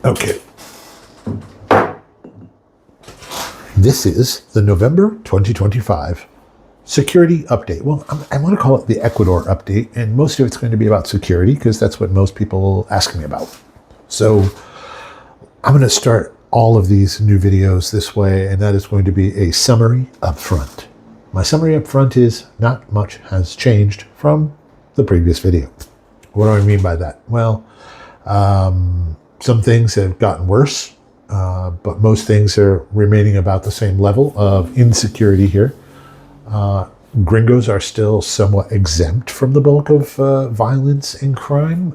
Okay. This is the November 2025 security update. Well, I want to call it the Ecuador update, and most of it's going to be about security because that's what most people ask me about. So I'm going to start all of these new videos this way, and that is going to be a summary up front. My summary up front is not much has changed from the previous video. What do I mean by that? Well, some things have gotten worse, but most things are remaining about the same level of insecurity here. Gringos are still somewhat exempt from the bulk of violence and crime.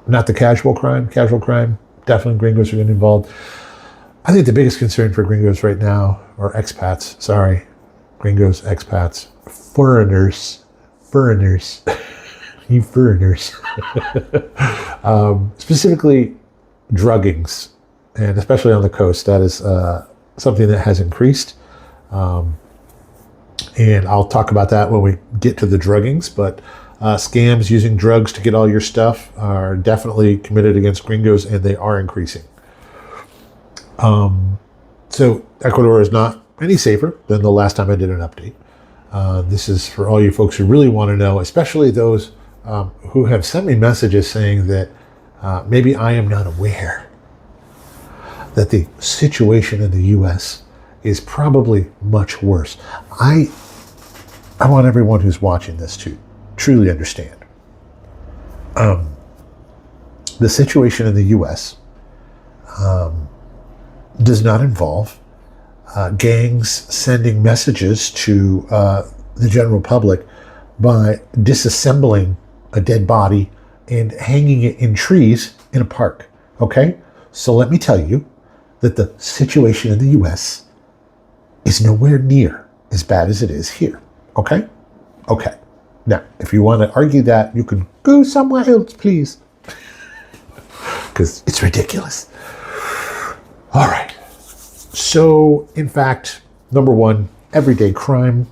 Not the casual crime. Casual crime, definitely gringos are getting involved. I think the biggest concern for gringos right now, or expats, sorry, gringos, expats, foreigners, you foreigners, specifically druggings, and especially on the coast, that is something that has increased. And I'll talk about that when we get to the druggings, but scams using drugs to get all your stuff are definitely committed against gringos, and they are increasing. So Ecuador is not any safer than the last time I did an update. This is for all you folks who really want to know, especially those who have sent me messages saying that maybe I am not aware that the situation in the U.S. is probably much worse. I want everyone who's watching this to truly understand. The situation in the U.S. Does not involve gangs sending messages to the general public by disassembling a dead body and hanging it in trees in a park. Okay? So let me tell you that the situation in the U.S. is nowhere near as bad as it is here. Okay? Okay. Now, if you want to argue that, you can go somewhere else, please. Because it's ridiculous. All right. So, in fact, number one, everyday crime.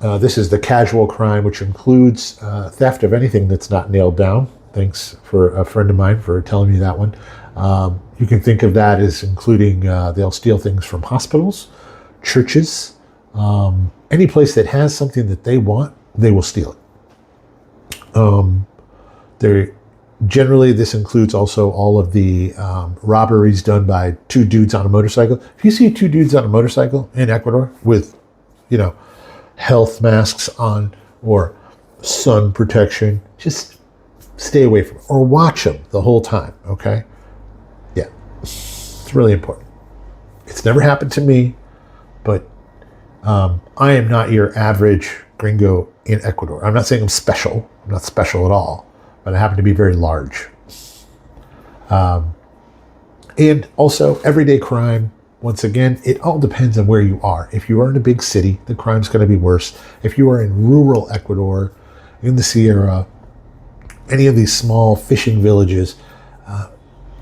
This is the casual crime, which includes theft of anything that's not nailed down. Thanks for a friend of mine for telling me that one. You can think of that as including they'll steal things from hospitals, churches, any place that has something that they want, they will steal it. Generally, this includes also all of the robberies done by two dudes on a motorcycle. If you see two dudes on a motorcycle in Ecuador with, health masks on or sun protection, just stay away from it or watch them the whole time, okay? Yeah, it's really important. It's never happened to me, but I am not your average gringo in Ecuador. I'm not saying I'm special. I'm not special at all. But I happen to be very large. And also, everyday crime, once again, it all depends on where you are. If you are in a big city, the crime's going to be worse. If you are in rural Ecuador, in the Sierra, any of these small fishing villages,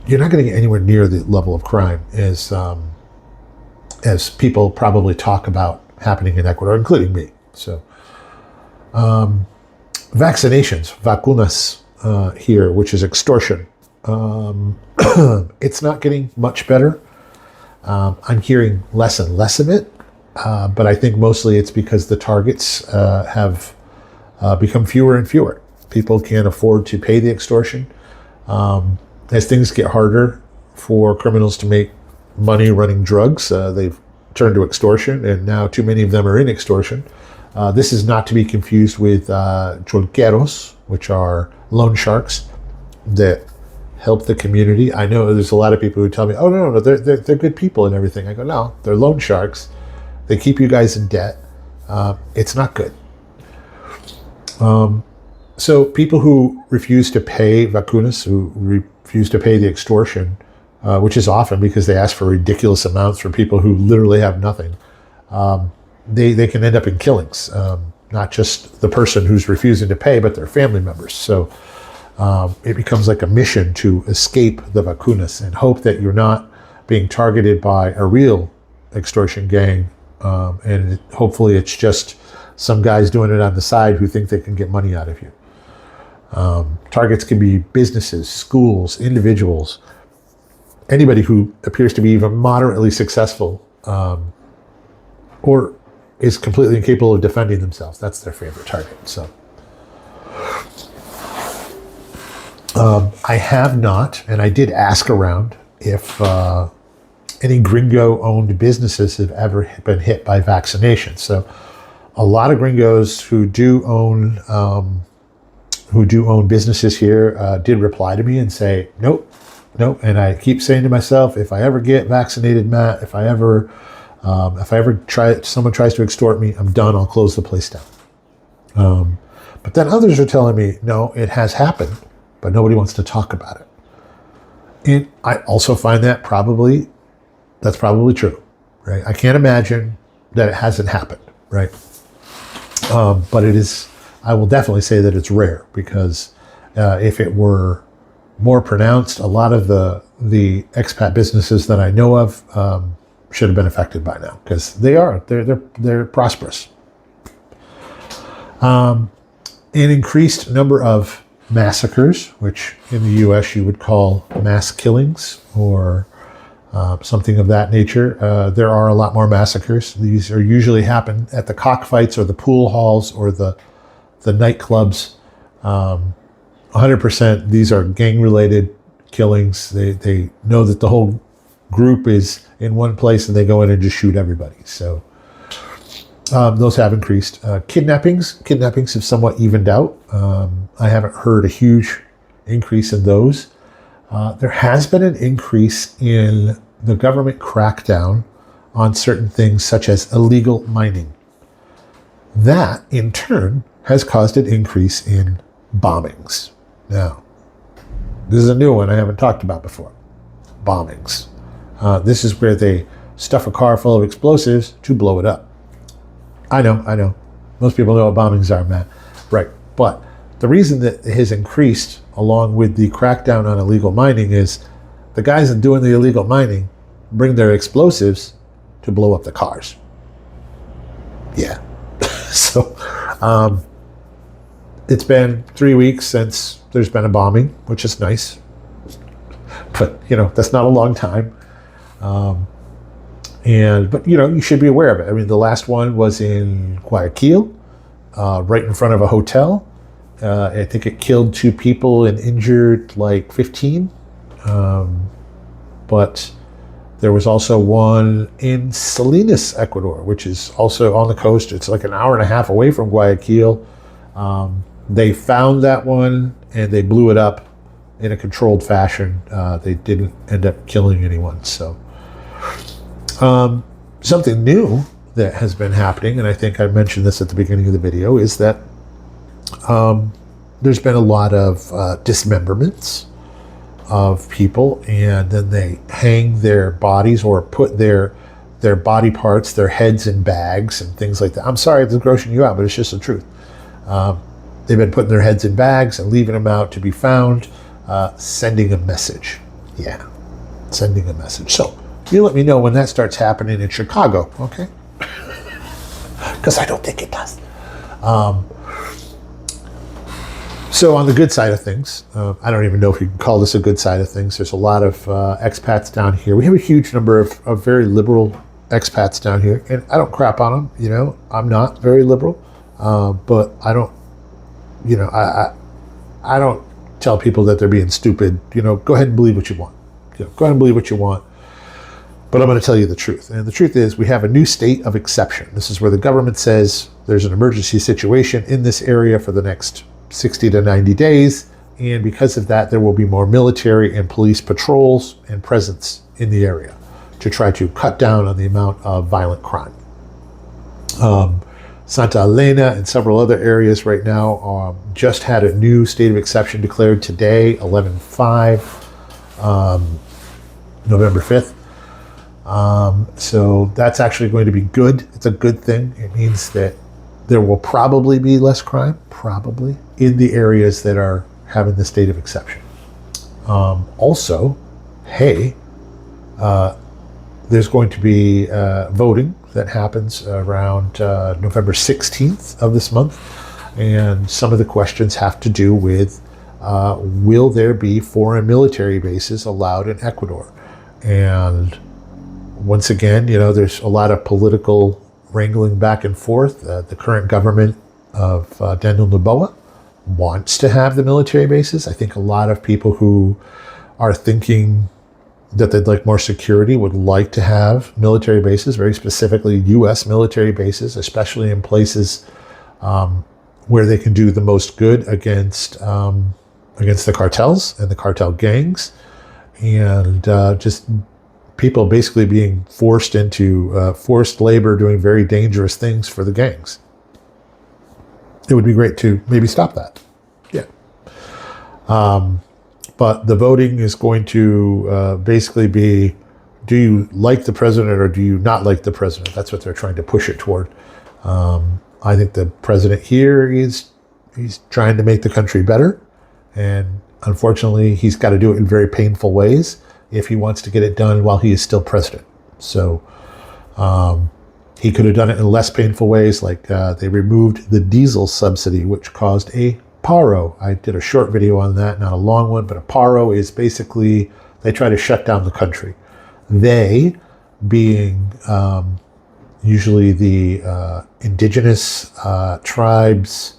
you're not going to get anywhere near the level of crime as people probably talk about happening in Ecuador, including me. So, vaccinations, vacunas, here, which is extortion. It's not getting much better. I'm hearing less and less of it, but I think mostly it's because the targets have become fewer and fewer. People can't afford to pay the extortion. As things get harder for criminals to make money running drugs, they've turned to extortion, and now too many of them are in extortion. This is not to be confused with cholqueros, which are loan sharks that help the community. I know there's a lot of people who tell me, "Oh no, they're good people and everything." I go, "No, they're loan sharks. They keep you guys in debt. It's not good." So people who refuse to pay vacunas, who refuse to pay the extortion, which is often because they ask for ridiculous amounts from people who literally have nothing. They can end up in killings, not just the person who's refusing to pay, but their family members. So it becomes like a mission to escape the vacunas and hope that you're not being targeted by a real extortion gang. Hopefully it's just some guys doing it on the side who think they can get money out of you. Targets can be businesses, schools, individuals, anybody who appears to be even moderately successful, or is completely incapable of defending themselves. That's their favorite target. So I have not, and I did ask around if any gringo-owned businesses have ever been hit by vaccination. So a lot of gringos who do own businesses here did reply to me and say, nope. And I keep saying to myself, if I ever get vaccinated, Matt, if I ever someone tries to extort me, I'm done. I'll close the place down. But then others are telling me, no, it has happened, but nobody wants to talk about it. And I also find that's probably true, right? I can't imagine that it hasn't happened, right? But it is. I will definitely say that it's rare, because if it were more pronounced, a lot of the expat businesses that I know of should have been affected by now, because they're prosperous. An increased number of massacres, which in the U.S. you would call mass killings or something of that nature. There are a lot more massacres. These are usually happen at the cockfights or the pool halls or the nightclubs. 100% these are gang-related killings. They know that the whole group is in one place and they go in and just shoot everybody. So those have increased. Kidnappings have somewhat evened out. I haven't heard a huge increase in those. There has been an increase in the government crackdown on certain things such as illegal mining. That, in turn, has caused an increase in bombings. Now, this is a new one I haven't talked about before. Bombings. This is where they stuff a car full of explosives to blow it up. I know. Most people know what bombings are, Matt. Right. But the reason that it has increased along with the crackdown on illegal mining is the guys that doing the illegal mining bring their explosives to blow up the cars. Yeah. So it's been 3 weeks since there's been a bombing, which is nice. But, that's not a long time. But you should be aware of it. I mean, the last one was in Guayaquil, right in front of a hotel. I think it killed 2 people and injured like 15. But there was also one in Salinas, Ecuador, which is also on the coast. It's like an hour and a half away from Guayaquil. They found that one and they blew it up in a controlled fashion. They didn't end up killing anyone. So something new that has been happening, and I think I mentioned this at the beginning of the video, is that there's been a lot of dismemberments of people, and then they hang their bodies or put their body parts, their heads in bags and things like that. I'm sorry if it's grossing you out, but it's just the truth. They've been putting their heads in bags and leaving them out to be found, sending a message. Yeah, sending a message. So you let me know when that starts happening in Chicago, okay? Because I don't think it does. So on the good side of things, I don't even know if you can call this a good side of things. There's a lot of expats down here. We have a huge number of very liberal expats down here, and I don't crap on them. I'm not very liberal, but I don't, I don't tell people that they're being stupid. Go ahead and believe what you want. Go ahead and believe what you want. But I'm going to tell you the truth. And the truth is we have a new state of exception. This is where the government says there's an emergency situation in this area for the next 60 to 90 days. And because of that, there will be more military and police patrols and presence in the area to try to cut down on the amount of violent crime. Santa Elena and several other areas right now just had a new state of exception declared today, 11/5, November 5th. So that's actually going to be good. It's a good thing. It means that there will probably be less crime, in the areas that are having the state of exception. Also, there's going to be voting that happens around November 16th of this month. And some of the questions have to do with will there be foreign military bases allowed in Ecuador? And once again, there's a lot of political wrangling back and forth. The current government of Daniel Noboa wants to have the military bases. I think a lot of people who are thinking that they'd like more security would like to have military bases, very specifically U.S. military bases, especially in places where they can do the most good against the cartels and the cartel gangs, and just people basically being forced into forced labor, doing very dangerous things for the gangs. It would be great to maybe stop that. Yeah. But the voting is going to basically be, do you like the president or do you not like the president? That's what they're trying to push it toward. I think the president here he's trying to make the country better. And unfortunately, he's got to do it in very painful ways if he wants to get it done while he is still president. So he could have done it in less painful ways, like they removed the diesel subsidy, which caused a paro. I did a short video on that, not a long one, but a paro is basically they try to shut down the country. They being usually the indigenous tribes,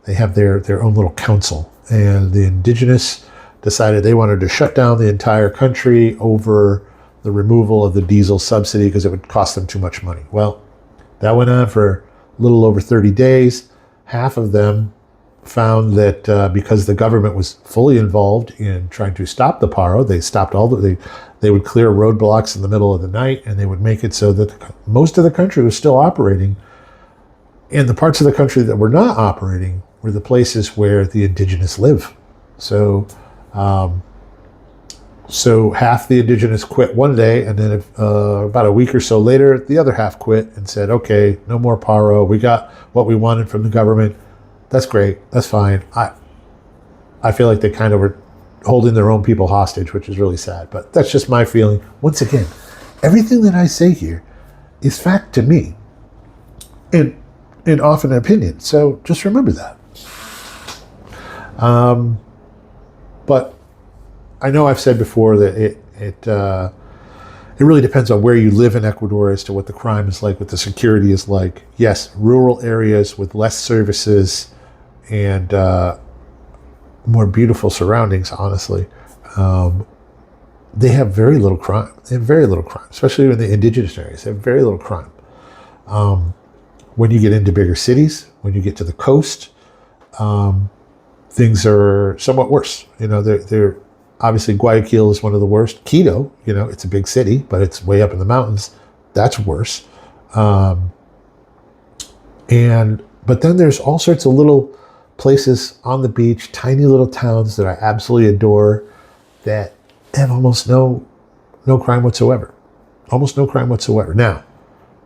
they have their own little council. And the indigenous decided they wanted to shut down the entire country over the removal of the diesel subsidy because it would cost them too much money. Well, that went on for a little over 30 days. Half of them found that because the government was fully involved in trying to stop the paro, they stopped they would clear roadblocks in the middle of the night, and they would make it so that most of the country was still operating. And the parts of the country that were not operating were the places where the indigenous live. So half the indigenous quit one day, and then about a week or so later, the other half quit and said, okay, no more paro. We got what we wanted from the government. That's great. That's fine. I feel like they kind of were holding their own people hostage, which is really sad. But that's just my feeling. Once again, everything that I say here is fact to me and often an opinion. So just remember that. But I know I've said before that it really depends on where you live in Ecuador as to what the crime is like, what the security is like. Yes, rural areas with less services and more beautiful surroundings, honestly, they have very little crime. They have very little crime, especially in the indigenous areas. They have very little crime. When you get into bigger cities, when you get to the coast, things are somewhat worse. They're obviously Guayaquil is one of the worst. Quito, it's a big city, but it's way up in the mountains. That's worse. But then there's all sorts of little places on the beach, tiny little towns that I absolutely adore that have almost no crime whatsoever. Almost no crime whatsoever. Now,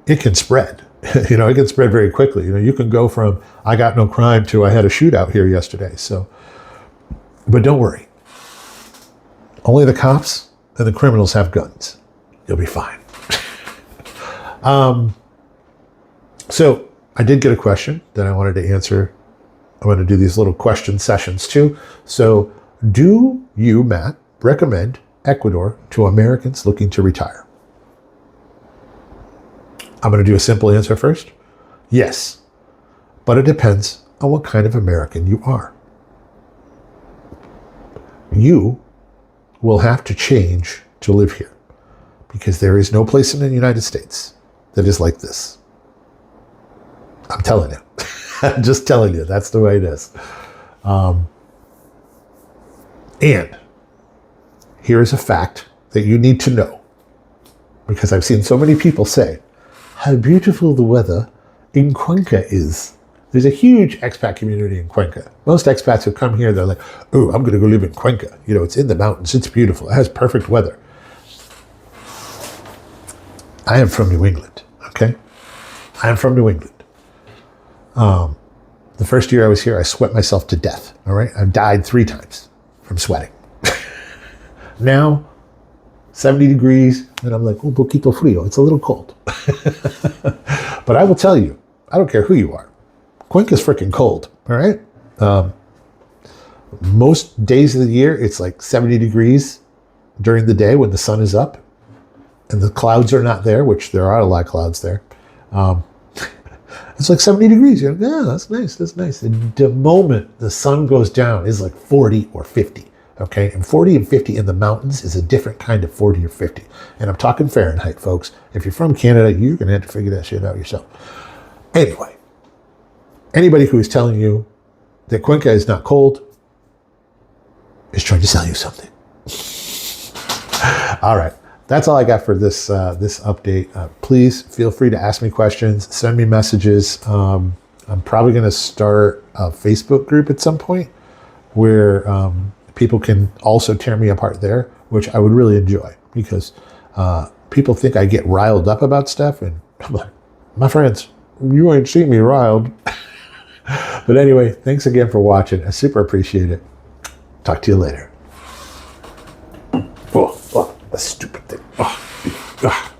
it can spread. It can spread very quickly. You can go from I got no crime to I had a shootout here yesterday. So, but don't worry. Only the cops and the criminals have guns. You'll be fine. So I did get a question that I wanted to answer. I'm going to do these little question sessions too. So do you, Matt, recommend Ecuador to Americans looking to retire? I'm going to do a simple answer first. Yes, but it depends on what kind of American you are. You will have to change to live here because there is no place in the United States that is like this. I'm telling you. I'm just telling you. That's the way it is. And here is a fact that you need to know, because I've seen so many people say how beautiful the weather in Cuenca is. There's a huge expat community in Cuenca. Most expats who come here, they're like, oh, I'm going to go live in Cuenca. It's in the mountains. It's beautiful. It has perfect weather. I am from New England, okay? I am from New England. The first year I was here, I sweat myself to death, all right? I've died 3 times from sweating. Now, 70 degrees, and I'm like, un poquito frío. It's a little cold. But I will tell you, I don't care who you are. Cuenca's freaking cold, all right? Most days of the year, it's like 70 degrees during the day when the sun is up and the clouds are not there, which there are a lot of clouds there. It's like 70 degrees. You're like, yeah, that's nice, that's nice. And the moment the sun goes down, it's like 40 or 50, okay? And 40 and 50 in the mountains is a different kind of 40 or 50. And I'm talking Fahrenheit, folks. If you're from Canada, you're going to have to figure that shit out yourself. Anyway, anybody who is telling you that Cuenca is not cold is trying to sell you something. All right. That's all I got for this this update. Please feel free to ask me questions, send me messages. I'm probably going to start a Facebook group at some point where people can also tear me apart there, which I would really enjoy because people think I get riled up about stuff. And I'm like, my friends, you ain't seen me riled. But anyway, thanks again for watching. I super appreciate it. Talk to you later. Oh, that stupid thing. Oh.